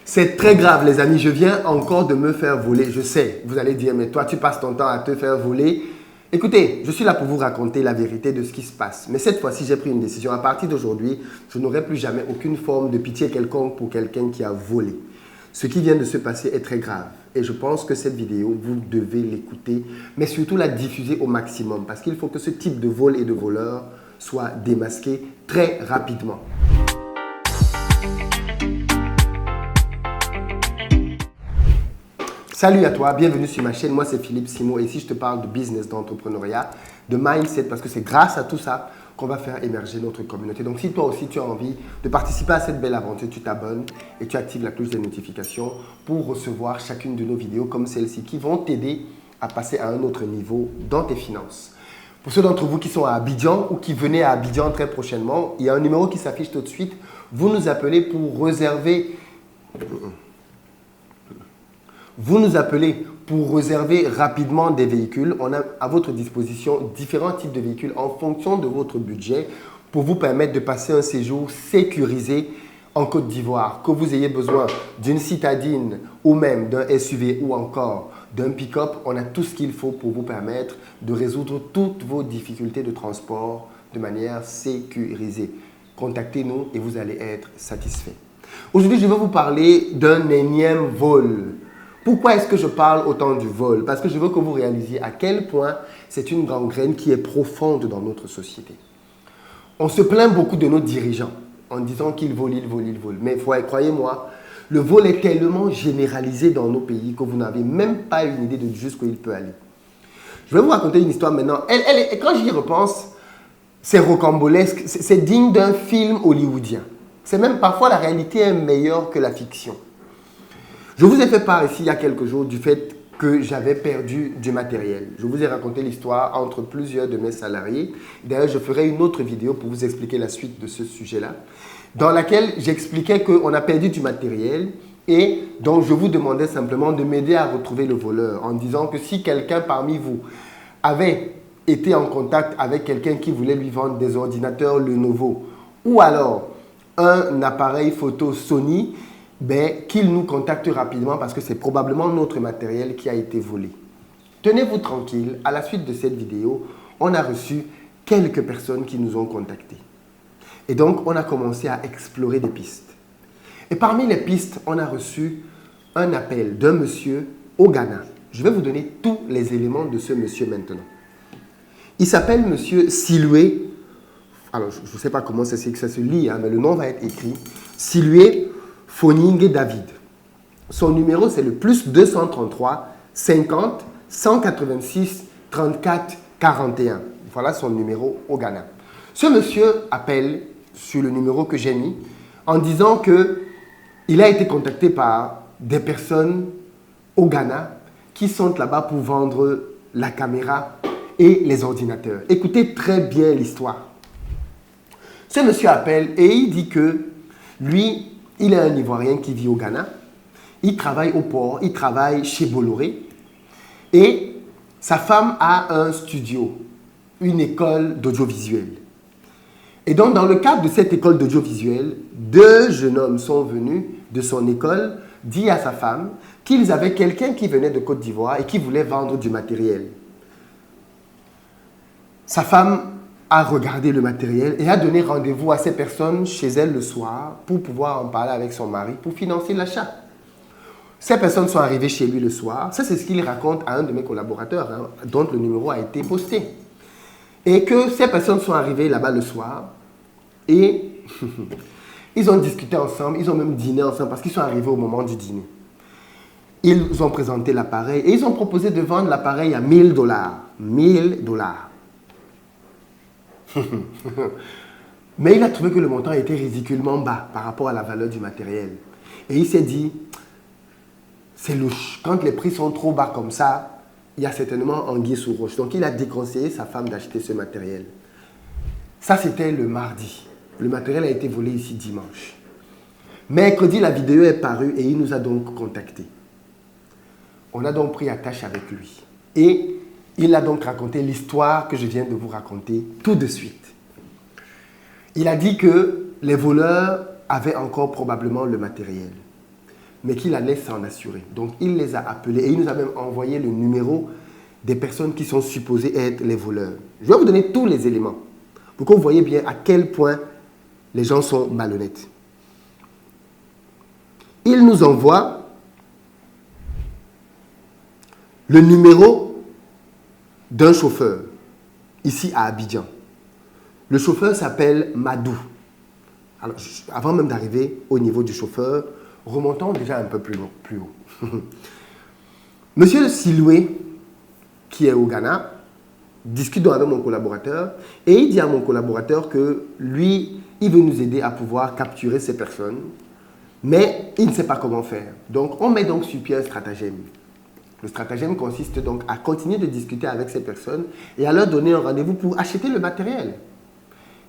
C'est très grave, les amis. Je viens encore de me faire voler. Je sais, vous allez dire, mais toi, tu passes ton temps à te faire voler. Écoutez, je suis là pour vous raconter la vérité de ce qui se passe. Mais cette fois-ci, j'ai pris une décision. À partir d'aujourd'hui, je n'aurai plus jamais aucune forme de pitié quelconque pour quelqu'un qui a volé. Ce qui vient de se passer est très grave. Et je pense que cette vidéo, vous devez l'écouter, mais surtout la diffuser au maximum. Parce qu'il faut que ce type de vol et de voleur soit démasqué très rapidement. Salut à toi, bienvenue sur ma chaîne. Moi, c'est Philippe Simo et ici, je te parle de business, d'entrepreneuriat, de mindset, parce que c'est grâce à tout ça qu'on va faire émerger notre communauté. Donc, si toi aussi, tu as envie de participer à cette belle aventure, tu t'abonnes et tu actives la cloche des notifications pour recevoir chacune de nos vidéos comme celle-ci qui vont t'aider à passer à un autre niveau dans tes finances. Pour ceux d'entre vous qui sont à Abidjan ou qui venaient à Abidjan très prochainement, il y a un numéro qui s'affiche tout de suite. Vous nous appelez pour réserver... Vous nous appelez pour réserver rapidement des véhicules. On a à votre disposition différents types de véhicules en fonction de votre budget pour vous permettre de passer un séjour sécurisé en Côte d'Ivoire. Que vous ayez besoin d'une citadine ou même d'un SUV ou encore d'un pick-up, on a tout ce qu'il faut pour vous permettre de résoudre toutes vos difficultés de transport de manière sécurisée. Contactez-nous et vous allez être satisfait. Aujourd'hui, je vais vous parler d'un énième vol. Pourquoi est-ce que je parle autant du vol? Parce que je veux que vous réalisiez à quel point c'est une gangrène qui est profonde dans notre société. On se plaint beaucoup de nos dirigeants en disant qu'ils volent, ils volent, ils volent. Mais croyez-moi, le vol est tellement généralisé dans nos pays que vous n'avez même pas une idée de jusqu'où il peut aller. Je vais vous raconter une histoire maintenant. Quand j'y repense, c'est rocambolesque, c'est digne d'un film hollywoodien. C'est même parfois la réalité est meilleure que la fiction. Je vous ai fait part ici il y a quelques jours du fait que j'avais perdu du matériel. Je vous ai raconté l'histoire entre plusieurs de mes salariés. D'ailleurs, je ferai une autre vidéo pour vous expliquer la suite de ce sujet-là, dans laquelle j'expliquais qu'on a perdu du matériel et donc je vous demandais simplement de m'aider à retrouver le voleur en disant que si quelqu'un parmi vous avait été en contact avec quelqu'un qui voulait lui vendre des ordinateurs Lenovo ou alors un appareil photo Sony, qu'il nous contacte rapidement parce que c'est probablement notre matériel qui a été volé. Tenez-vous tranquille, à la suite de cette vidéo, on a reçu quelques personnes qui nous ont contactés. Et donc, on a commencé à explorer des pistes. Et parmi les pistes, on a reçu un appel d'un monsieur au Ghana. Je vais vous donner tous les éléments de ce monsieur maintenant. Il s'appelle monsieur Siloué. Alors, je ne sais pas comment ça se lit, mais le nom va être écrit. Siloué Foningue David. Son numéro, c'est le plus 233 50 186 34 41. Voilà son numéro au Ghana. Ce monsieur appelle sur le numéro que j'ai mis en disant qu'il a été contacté par des personnes au Ghana qui sont là-bas pour vendre la caméra et les ordinateurs. Écoutez très bien l'histoire. Ce monsieur appelle et il dit que lui, il est un Ivoirien qui vit au Ghana. Il travaille au port, il travaille chez Bolloré. Et sa femme a un studio, une école d'audiovisuel. Et donc, dans le cadre de cette école d'audiovisuel, deux jeunes hommes sont venus de son école dire à sa femme qu'ils avaient quelqu'un qui venait de Côte d'Ivoire et qui voulait vendre du matériel. Sa femme a regardé le matériel et a donné rendez-vous à ces personnes chez elle le soir pour pouvoir en parler avec son mari pour financer l'achat. Ces personnes sont arrivées chez lui le soir. Ça, c'est ce qu'il raconte à un de mes collaborateurs, dont le numéro a été posté. Et que ces personnes sont arrivées là-bas le soir et ils ont discuté ensemble, ils ont même dîné ensemble parce qu'ils sont arrivés au moment du dîner. Ils ont présenté l'appareil et ils ont proposé de vendre l'appareil à $1000. $1000. Mais il a trouvé que le montant était ridiculement bas par rapport à la valeur du matériel. Et il s'est dit, c'est louche. Quand les prix sont trop bas comme ça, il y a certainement anguille sous roche. Donc il a déconseillé sa femme d'acheter ce matériel. Ça, c'était le mardi. Le matériel a été volé ici dimanche. Mercredi, la vidéo est parue et il nous a donc contactés. On a donc pris attache avec lui. Et il a donc raconté l'histoire que je viens de vous raconter tout de suite. Il a dit que les voleurs avaient encore probablement le matériel. mais qu'il allait s'en assurer. Donc, il les a appelés et il nous a même envoyé le numéro des personnes qui sont supposées être les voleurs. Je vais vous donner tous les éléments pour que vous voyez bien à quel point les gens sont malhonnêtes. Il nous envoie le numéro d'un chauffeur, ici à Abidjan. Le chauffeur s'appelle Madou. Alors, avant même d'arriver au niveau du chauffeur, remontons déjà un peu plus haut. Monsieur Siloué, qui est au Ghana, discute donc avec mon collaborateur et il dit à mon collaborateur que lui, il veut nous aider à pouvoir capturer ces personnes, mais il ne sait pas comment faire. Donc, on met donc sur pied un stratagème. Le stratagème consiste donc à continuer de discuter avec ces personnes et à leur donner un rendez-vous pour acheter le matériel.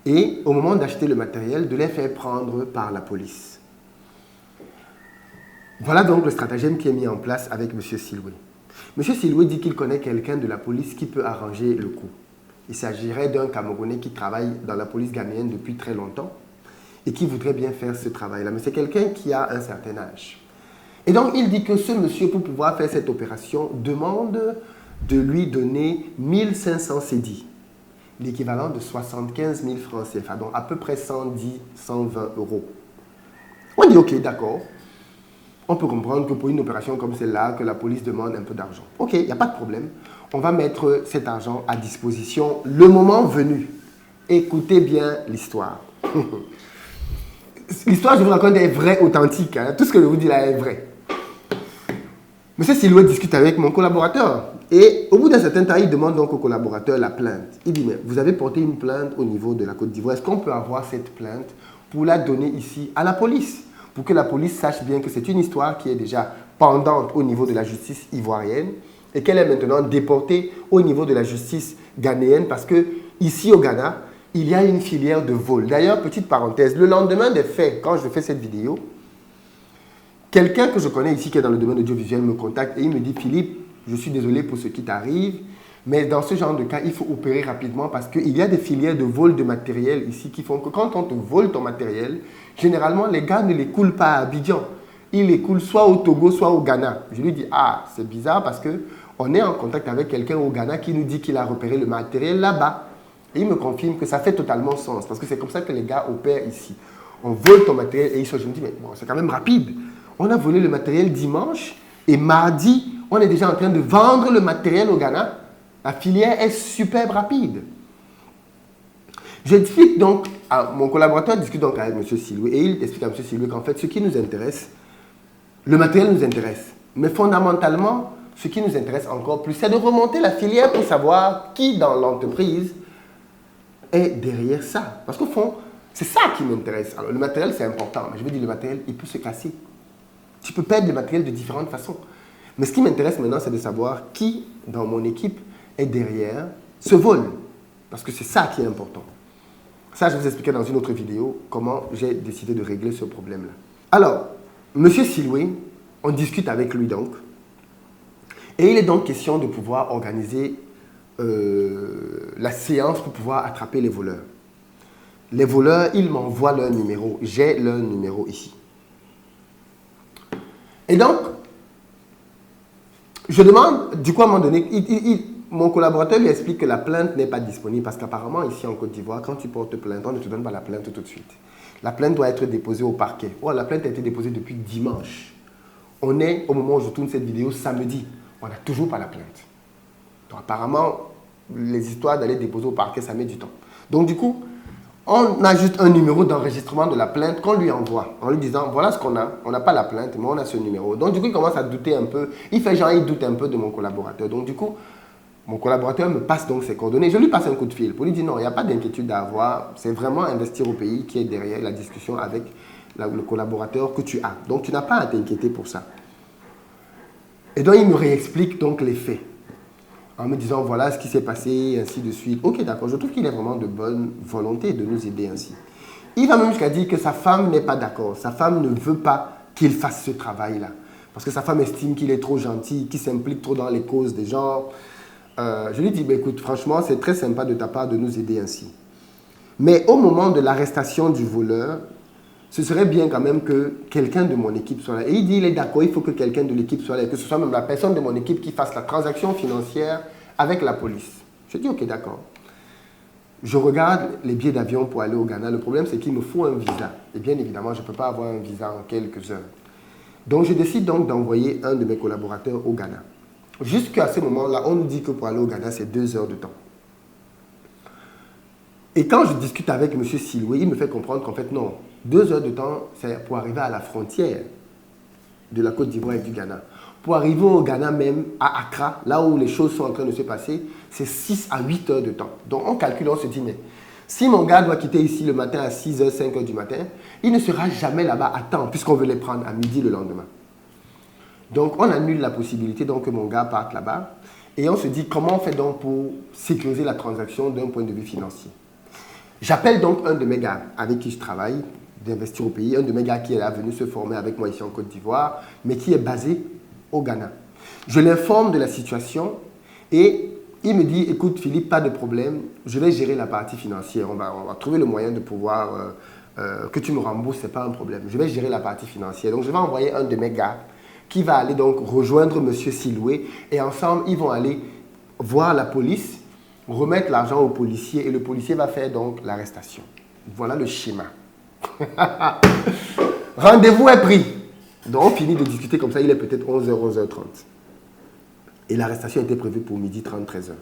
Et au moment d'acheter le matériel, de les faire prendre par la police. Voilà donc le stratagème qui est mis en place avec M. Siloué. M. Siloué dit qu'il connaît quelqu'un de la police qui peut arranger le coup. Il s'agirait d'un Camerounais qui travaille dans la police ghanéenne depuis très longtemps et qui voudrait bien faire ce travail-là. Mais c'est quelqu'un qui a un certain âge. Et donc, il dit que ce monsieur, pour pouvoir faire cette opération, demande de lui donner 1500 cédis, l'équivalent de 75 000 francs CFA, donc à peu près 110, 120 euros. On dit, ok, d'accord. On peut comprendre que pour une opération comme celle-là, que la police demande un peu d'argent. Ok, il n'y a pas de problème. On va mettre cet argent à disposition le moment venu. Écoutez bien l'histoire. L'histoire, je vous raconte, est vraie, authentique. Hein. Tout ce que je vous dis là est vrai. Monsieur Siloué discute avec mon collaborateur. Et au bout d'un certain temps, il demande donc au collaborateur la plainte. Il dit, mais vous avez porté une plainte au niveau de la Côte d'Ivoire. Est-ce qu'on peut avoir cette plainte pour la donner ici à la police? Pour que la police sache bien que c'est une histoire qui est déjà pendante au niveau de la justice ivoirienne et qu'elle est maintenant déportée au niveau de la justice ghanéenne parce que ici au Ghana, il y a une filière de vol. D'ailleurs, petite parenthèse, le lendemain des faits, quand je fais cette vidéo, quelqu'un que je connais ici qui est dans le domaine audiovisuel me contacte et il me dit, Philippe, je suis désolé pour ce qui t'arrive, mais dans ce genre de cas, il faut opérer rapidement parce qu'il y a des filières de vol de matériel ici qui font que quand on te vole ton matériel, généralement, les gars ne les coulent pas à Abidjan. Ils les coulent soit au Togo, soit au Ghana. Je lui dis, ah, c'est bizarre parce qu'on est en contact avec quelqu'un au Ghana qui nous dit qu'il a repéré le matériel là-bas. Et il me confirme que ça fait totalement sens parce que c'est comme ça que les gars opèrent ici. On vole ton matériel et je me dis, mais bon, c'est quand même rapide. On a volé le matériel dimanche et mardi, on est déjà en train de vendre le matériel au Ghana. La filière est superbe rapide. J'explique donc, mon collaborateur discute donc avec M. Siloué et il explique à M. Siloué qu'en fait, ce qui nous intéresse, le matériel nous intéresse. Mais fondamentalement, ce qui nous intéresse encore plus, c'est de remonter la filière pour savoir qui dans l'entreprise est derrière ça. Parce qu'au fond, c'est ça qui m'intéresse. Alors, le matériel, c'est important. Mais je veux dire, le matériel, il peut se casser. Tu peux perdre le matériel de différentes façons. Mais ce qui m'intéresse maintenant, c'est de savoir qui dans mon équipe est derrière ce vol. Parce que c'est ça qui est important. Ça, je vais vous expliquer dans une autre vidéo comment j'ai décidé de régler ce problème-là. Alors, M. Siloué, on discute avec lui donc. Et il est donc question de pouvoir organiser la séance pour pouvoir attraper les voleurs. Les voleurs, ils m'envoient leur numéro. J'ai leur numéro ici. Et donc, je demande, du coup, à un moment donné, mon collaborateur lui explique que la plainte n'est pas disponible parce qu'apparemment, ici en Côte d'Ivoire, quand tu portes plainte, on ne te donne pas la plainte tout de suite. La plainte doit être déposée au parquet. Oh, la plainte a été déposée depuis dimanche. On est, au moment où je tourne cette vidéo, samedi. On n'a toujours pas la plainte. Donc, apparemment, les histoires d'aller déposer au parquet, ça met du temps. Donc, du coup, on a juste un numéro d'enregistrement de la plainte qu'on lui envoie en lui disant, voilà ce qu'on a. On n'a pas la plainte, mais on a ce numéro. Donc, du coup, il commence à douter un peu. Il fait genre, il doute un peu de mon collaborateur. Donc, du coup, mon collaborateur me passe donc ses coordonnées. Je lui passe un coup de fil pour lui dire, non, il n'y a pas d'inquiétude à avoir. C'est vraiment investir au pays qui est derrière la discussion avec le collaborateur que tu as. Donc, tu n'as pas à t'inquiéter pour ça. Et donc, il me réexplique donc les faits. En me disant, voilà ce qui s'est passé, ainsi de suite. Ok, d'accord, je trouve qu'il est vraiment de bonne volonté de nous aider ainsi. Il va même jusqu'à dire que sa femme n'est pas d'accord. Sa femme ne veut pas qu'il fasse ce travail-là. Parce que sa femme estime qu'il est trop gentil, qu'il s'implique trop dans les causes des gens. Je lui dis, bah, écoute, franchement, c'est très sympa de ta part de nous aider ainsi. Mais au moment de l'arrestation du voleur, ce serait bien quand même que quelqu'un de mon équipe soit là. Et il dit, il est d'accord, il faut que quelqu'un de l'équipe soit là, et que ce soit même la personne de mon équipe qui fasse la transaction financière avec la police. Je dis, ok, d'accord. Je regarde les billets d'avion pour aller au Ghana. Le problème, c'est qu'il me faut un visa. Et bien évidemment, je ne peux pas avoir un visa en quelques heures. Donc, je décide donc d'envoyer un de mes collaborateurs au Ghana. Jusqu'à ce moment-là, on nous dit que pour aller au Ghana, c'est 2 heures de temps. Et quand je discute avec M. Siloué, il me fait comprendre qu'en fait, non, 2 heures de temps, c'est pour arriver à la frontière de la Côte d'Ivoire et du Ghana. Pour arriver au Ghana même, à Accra, là où les choses sont en train de se passer, c'est 6 à 8 heures de temps. Donc on calcule, on se dit, mais si mon gars doit quitter ici le matin à 6 h, 5 h du matin, il ne sera jamais là-bas à temps, puisqu'on veut les prendre à midi le lendemain. Donc on annule la possibilité donc, que mon gars parte là-bas, et on se dit, comment on fait donc pour sécuriser la transaction d'un point de vue financier? J'appelle donc un de mes gars avec qui je travaille, d'investir au pays, un de mes gars qui est là, venu se former avec moi ici en Côte d'Ivoire, mais qui est basé au Ghana. Je l'informe de la situation et il me dit, écoute Philippe, pas de problème, je vais gérer la partie financière, on va trouver le moyen de pouvoir, que tu me rembourses, ce n'est pas un problème, je vais gérer la partie financière. Donc je vais envoyer un de mes gars qui va aller donc rejoindre M. Siloué et ensemble ils vont aller voir la police, remettre l'argent au policier et le policier va faire donc l'arrestation. Voilà le schéma. Rendez-vous est pris. Donc on finit de discuter comme ça, il est peut-être 11 h, 11 h 30. Et l'arrestation était prévue pour 12h30, 13 h.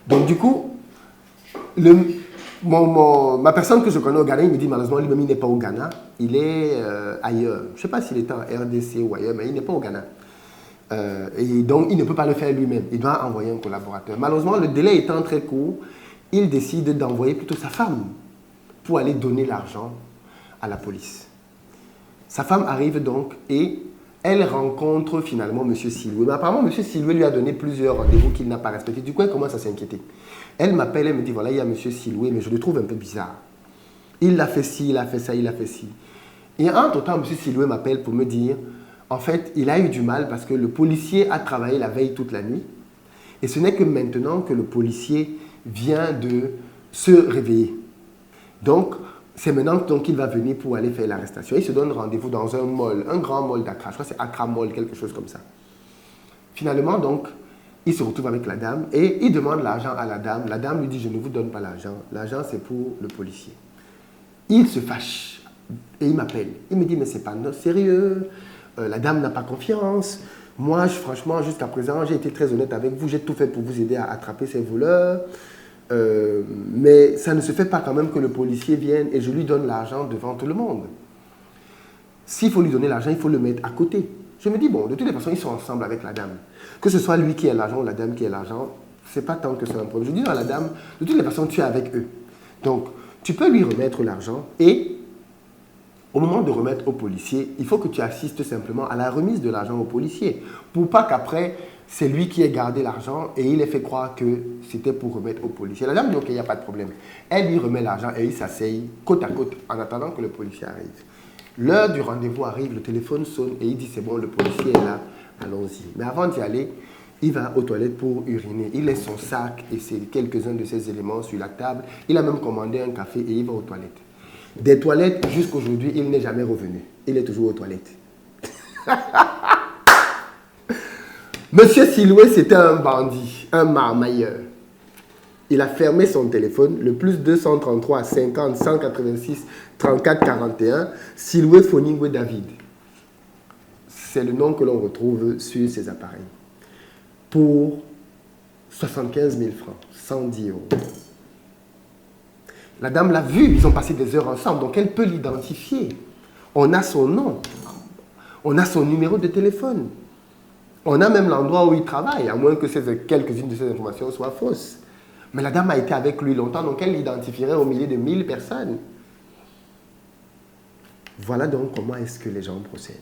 Donc du coup, ma personne que je connais au Ghana, il me dit malheureusement lui-même il n'est pas au Ghana, il est ailleurs. Je ne sais pas s'il est en RDC ou ailleurs, mais il n'est pas au Ghana. Et donc il ne peut pas le faire lui-même, il doit envoyer un collaborateur. Malheureusement, le délai étant très court, il décide d'envoyer plutôt sa femme pour aller donner l'argent à la police. Sa femme arrive donc et elle rencontre finalement M. Siloué. Mais apparemment, M. Siloué lui a donné plusieurs rendez-vous qu'il n'a pas respectés. Du coup, elle commence à s'inquiéter. Elle m'appelle, elle me dit, voilà, il y a M. Siloué, mais je le trouve un peu bizarre. Il a fait ci, il a fait ça, il a fait ci. Et entre-temps, M. Siloué m'appelle pour me dire, en fait, il a eu du mal parce que le policier a travaillé la veille toute la nuit. Et ce n'est que maintenant que le policier vient de se réveiller. Donc, c'est maintenant qu'il va venir pour aller faire l'arrestation. Il se donne rendez-vous dans un mall, un grand mall d'Accra. Je crois que c'est Accra Mall, quelque chose comme ça. Finalement, donc, il se retrouve avec la dame et il demande l'argent à la dame. La dame lui dit, je ne vous donne pas l'argent. L'argent, c'est pour le policier. Il se fâche et il m'appelle. Il me dit, mais c'est pas sérieux. La dame n'a pas confiance. Moi, franchement, jusqu'à présent, j'ai été très honnête avec vous. J'ai tout fait pour vous aider à attraper ces voleurs. Mais ça ne se fait pas quand même que le policier vienne et je lui donne l'argent devant tout le monde. S'il faut lui donner l'argent, il faut le mettre à côté. Je me dis, bon, de toutes les façons, ils sont ensemble avec la dame. Que ce soit lui qui ait l'argent ou la dame qui ait l'argent, c'est pas tant que c'est un problème. Je dis à la dame, de toutes les façons, tu es avec eux. Donc, tu peux lui remettre l'argent et au moment de remettre au policier, il faut que tu assistes simplement à la remise de l'argent au policier pour pas qu'après, c'est lui qui ait gardé l'argent et il ait fait croire que c'était pour remettre au policier. La dame dit, ok, il n'y a pas de problème. Elle lui remet l'argent et il s'asseye côte à côte en attendant que le policier arrive. L'heure du rendez-vous arrive, le téléphone sonne et il dit, c'est bon, le policier est là, allons-y. Mais avant d'y aller, il va aux toilettes pour uriner. Il laisse son sac et quelques-uns de ses éléments sur la table. Il a même commandé un café et il va aux toilettes. Des toilettes, jusqu'aujourd'hui, il n'est jamais revenu. Il est toujours aux toilettes. Monsieur Siloué, c'était un bandit, un marmailleur. Il a fermé son téléphone, le plus 233 50 186 34 41, Siloué Foningwe David. C'est le nom que l'on retrouve sur ces appareils. Pour 75 000 francs, 110 euros. La dame l'a vu, ils ont passé des heures ensemble, donc elle peut l'identifier. On a son nom, on a son numéro de téléphone. On a même l'endroit où il travaille, à moins que quelques-unes de ces informations soient fausses. Mais la dame a été avec lui longtemps, donc elle l'identifierait au milieu de 1000 personnes. Voilà donc comment est-ce que les gens procèdent.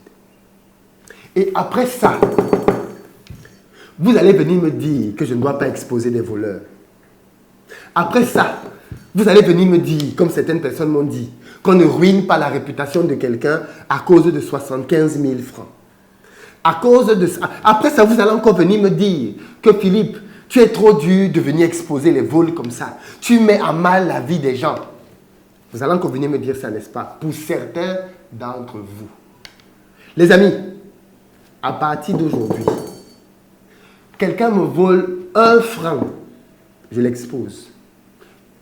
Et après ça, vous allez venir me dire que je ne dois pas exposer des voleurs. Après ça, vous allez venir me dire, comme certaines personnes m'ont dit, qu'on ne ruine pas la réputation de quelqu'un à cause de 75 000 francs. À cause de ça. Après ça, vous allez encore venir me dire que Philippe, tu es trop dur de venir exposer les vols comme ça. Tu mets à mal la vie des gens. Vous allez encore venir me dire ça, n'est-ce pas? Pour certains d'entre vous. Les amis, à partir d'aujourd'hui, quelqu'un me vole 1 franc, je l'expose.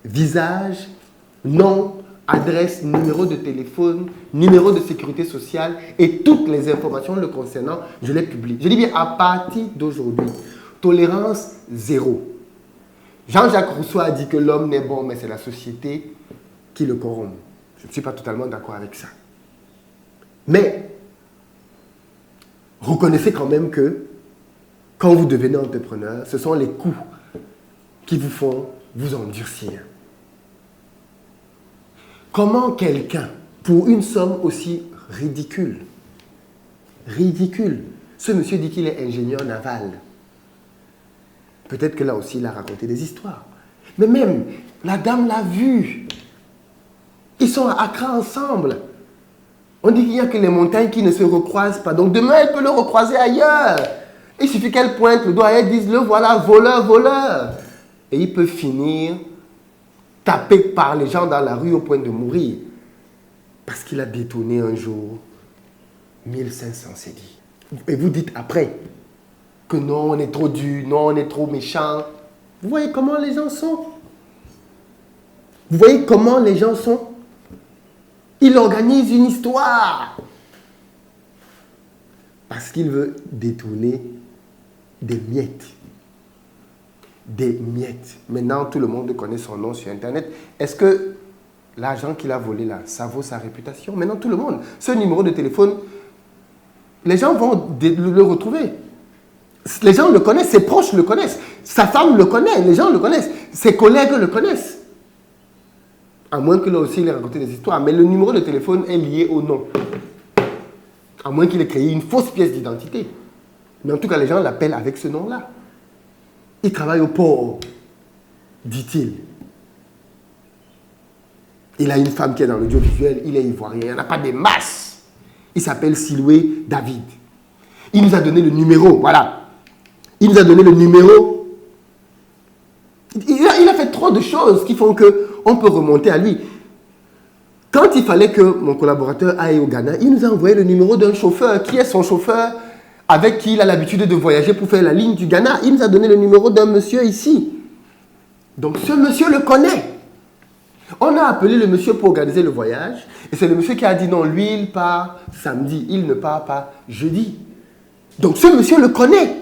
Visage, nom, adresse, numéro de téléphone, numéro de sécurité sociale et toutes les informations le concernant, je les publie. Je dis bien à partir d'aujourd'hui, tolérance zéro. Jean-Jacques Rousseau a dit que l'homme n'est bon, mais c'est la société qui le corrompt. Je ne suis pas totalement d'accord avec ça. Mais, reconnaissez quand même que quand vous devenez entrepreneur, ce sont les coûts qui vous font vous endurcir. Comment quelqu'un, pour une somme aussi ridicule, ce monsieur dit qu'il est ingénieur naval. Peut-être que là aussi, il a raconté des histoires. Mais même, la dame l'a vu. Ils sont à Accra ensemble. On dit qu'il n'y a que les montagnes qui ne se recroisent pas. Donc demain, elle peut le recroiser ailleurs. Il suffit qu'elle pointe le doigt et elle dise, le voilà, voleur, voleur. Et il peut finir tapé par les gens dans la rue au point de mourir. Parce qu'il a détourné un jour 1500 cédis. Et vous dites après que non, on est trop dur, non, on est trop méchant. Vous voyez comment les gens sont? Vous voyez comment les gens sont? Il organise une histoire. Parce qu'il veut détourner des miettes. Des miettes. Maintenant, tout le monde connaît son nom sur Internet. Est-ce que l'argent qu'il a volé là, ça vaut sa réputation? Maintenant, tout le monde. Ce numéro de téléphone, les gens vont le retrouver. Les gens le connaissent, ses proches le connaissent. Sa femme le connaît, les gens le connaissent. Ses collègues le connaissent. À moins que là aussi, il ait raconté des histoires. Mais le numéro de téléphone est lié au nom. À moins qu'il ait créé une fausse pièce d'identité. Mais en tout cas, les gens l'appellent avec ce nom-là. Il travaille au port, dit-il. Il a une femme qui est dans l'audiovisuel, il est ivoirien. Il n'y en a pas des masses. Il s'appelle Siloué David. Il nous a donné le numéro, voilà. Il nous a donné le numéro. Il a fait trop de choses qui font qu'on peut remonter à lui. Quand il fallait que mon collaborateur aille au Ghana, il nous a envoyé le numéro d'un chauffeur. Qui est son chauffeur avec qui il a l'habitude de voyager pour faire la ligne du Ghana? Il nous a donné le numéro d'un monsieur ici. Donc ce monsieur le connaît. On a appelé le monsieur pour organiser le voyage. Et c'est le monsieur qui a dit non, lui il part samedi, il ne part pas jeudi. Donc ce monsieur le connaît.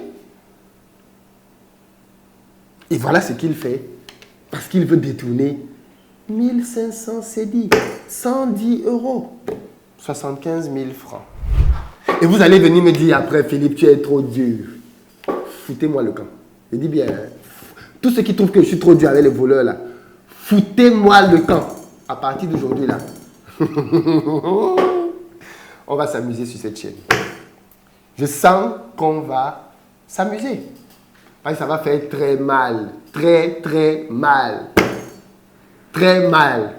Et voilà ce qu'il fait. Parce qu'il veut détourner 1500 cédis, 110 €, 75 000 francs. Et vous allez venir me dire après, Philippe, tu es trop dur. Foutez-moi le camp. Je dis bien, hein. Tous ceux qui trouvent que je suis trop dur avec les voleurs là, foutez-moi le camp. À partir d'aujourd'hui là, on va s'amuser sur cette chaîne. Je sens qu'on va s'amuser. Parce que ça va faire très mal. Très, très mal. Très mal.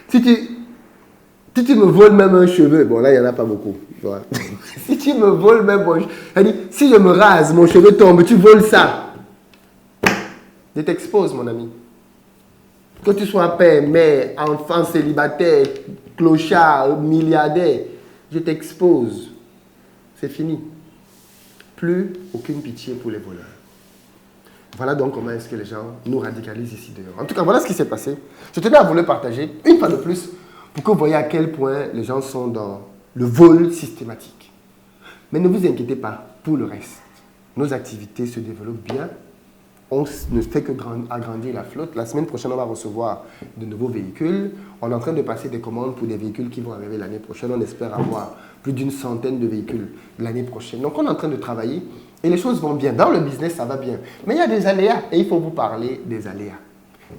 Si tu me voles même un cheveu, bon là il n'y en a pas beaucoup. Voilà. Si tu me voles même mon cheveu, si je me rase, mon cheveu tombe, tu voles ça. Je t'expose mon ami. Que tu sois père, mère, enfant, célibataire, clochard, milliardaire, je t'expose. C'est fini. Plus aucune pitié pour les voleurs. Voilà donc comment est-ce que les gens nous radicalisent ici dehors. En tout cas, voilà ce qui s'est passé. Je tenais à vous le partager, une fois de plus, pour que vous voyez à quel point les gens sont dans le vol systématique. Mais ne vous inquiétez pas pour le reste. Nos activités se développent bien. On ne fait que agrandir la flotte. La semaine prochaine, on va recevoir de nouveaux véhicules. On est en train de passer des commandes pour des véhicules qui vont arriver l'année prochaine. On espère avoir plus d'une centaine de véhicules l'année prochaine. Donc, on est en train de travailler et les choses vont bien. Dans le business, ça va bien. Mais il y a des aléas et il faut vous parler des aléas.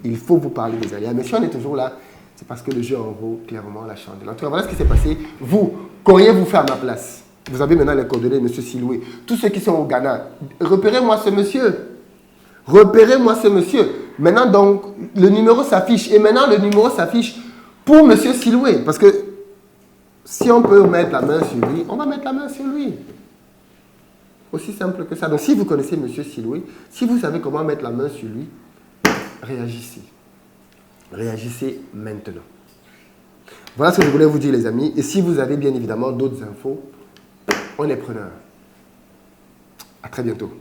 Il faut vous parler des aléas. Mais si on est toujours là, c'est parce que le jeu en vaut clairement la chandelle. En tout cas, voilà ce qui s'est passé. Vous, qu'auriez-vous fait à ma place? Vous avez maintenant les coordonnées de M. Siloué. Tous ceux qui sont au Ghana, repérez-moi ce monsieur. Repérez-moi ce monsieur. Maintenant, donc, le numéro s'affiche. Et maintenant, le numéro s'affiche pour M. Siloué. Parce que si on peut mettre la main sur lui, on va mettre la main sur lui. Aussi simple que ça. Donc, si vous connaissez M. Siloué, si vous savez comment mettre la main sur lui, réagissez. Réagissez maintenant. Voilà ce que je voulais vous dire, les amis. Et si vous avez bien évidemment d'autres infos, on est preneur. À très bientôt.